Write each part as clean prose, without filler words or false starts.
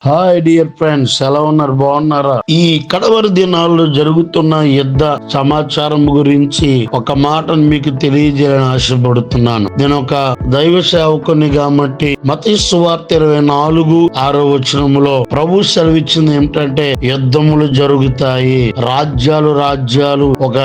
Hi dear friends, ఎలా ఉన్నారు? బాగున్నారా? ఈ కడవరి దినాల్లో జరుగుతున్న యుద్ధ సమాచారం గురించి ఒక మాటను మీకు తెలియజేయాలని ఆశపడుతున్నాను. నేను ఒక దైవ సేవకుని కాబట్టి మత్తయి సువార్త 24:6 ప్రభు సెలవిచ్చింది ఏమిటంటే, యుద్ధములు జరుగుతాయి, రాజ్యాలు ఒక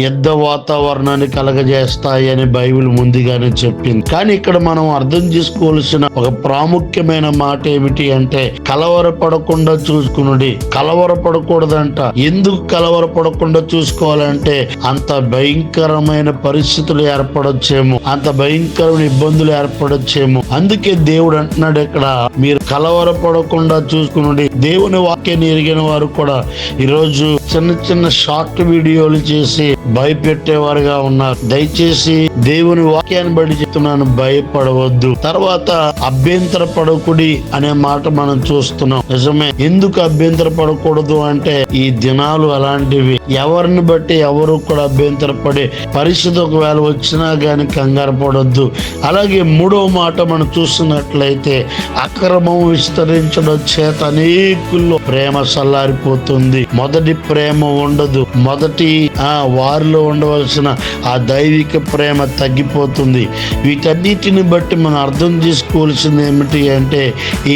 యుద్ధ వాతావరణాన్ని కలగజేస్తాయి అని బైబిల్ ముందుగానే చెప్పింది. కానీ ఇక్కడ మనం అర్థం చేసుకోవాల్సిన ఒక ప్రాముఖ్యమైన మాట ఏమిటి అంటే, కలవరపడకుండా చూసుకునుడి. కలవరపడకూడదంట. ఎందుకు కలవరపడకుండా చూసుకోవాలంటే, అంత భయంకరమైన పరిస్థితులు ఏర్పడొచ్చేమో, అంత భయంకరమైన ఇబ్బందులు ఏర్పడొచ్చేమో. అందుకే దేవుడు అంటున్నాడు ఇక్కడ, మీరు కలవరపడకుండా చూసుకునుడి. దేవుని వాక్యాన్ని ఎరిగిన వారు కూడా ఈరోజు చిన్న చిన్న షార్ట్ వీడియోలు చేసి భయపెట్టేవారుగా ఉన్నారు. దయచేసి దేవుని వాక్యాన్ని బట్టి చెప్తున్నాను, భయపడవద్దు. తర్వాత అభ్యంతర పడకుడి అనే మాట మనం చూస్తున్నాం. నిజమే. ఎందుకు అభ్యంతర పడకూడదు అంటే, ఈ దినాలు అలాంటివి. ఎవరిని బట్టి ఎవరు కూడా అభ్యంతర పడే పరిస్థితి ఒకవేళ వచ్చినా గాని కంగారు పడొద్దు. అలాగే మూడవ మాట మనం చూస్తున్నట్లయితే, అక్రమం విస్తరించడం చేత అనేకుల్లో ప్రేమ సల్లారిపోతుంది. మొదటి ప్రేమ ఉండదు. మొదటి వారిలో ఉండవలసిన ఆ దైవిక ప్రేమ తగ్గిపోతుంది. వీటన్నిటిని బట్టి మనం అర్థం చేసుకోవాల్సింది ఏమిటి అంటే,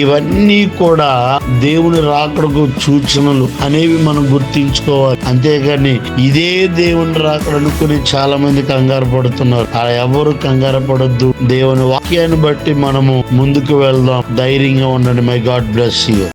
ఇవన్నీ కూడా దేవుని రాకడకు సూచనలు అనేవి మనం గుర్తించుకోవాలి. అంతేగాని ఇదే దేవుని రాకడ అనుకుని చాలా మంది కంగారు పడుతున్నారు. అలా ఎవరు కంగారు పడొద్దు. దేవుని వాక్యాన్ని బట్టి మనము ముందుకు వెళ్దాం. ధైర్యంగా ఉండండి. My God bless you.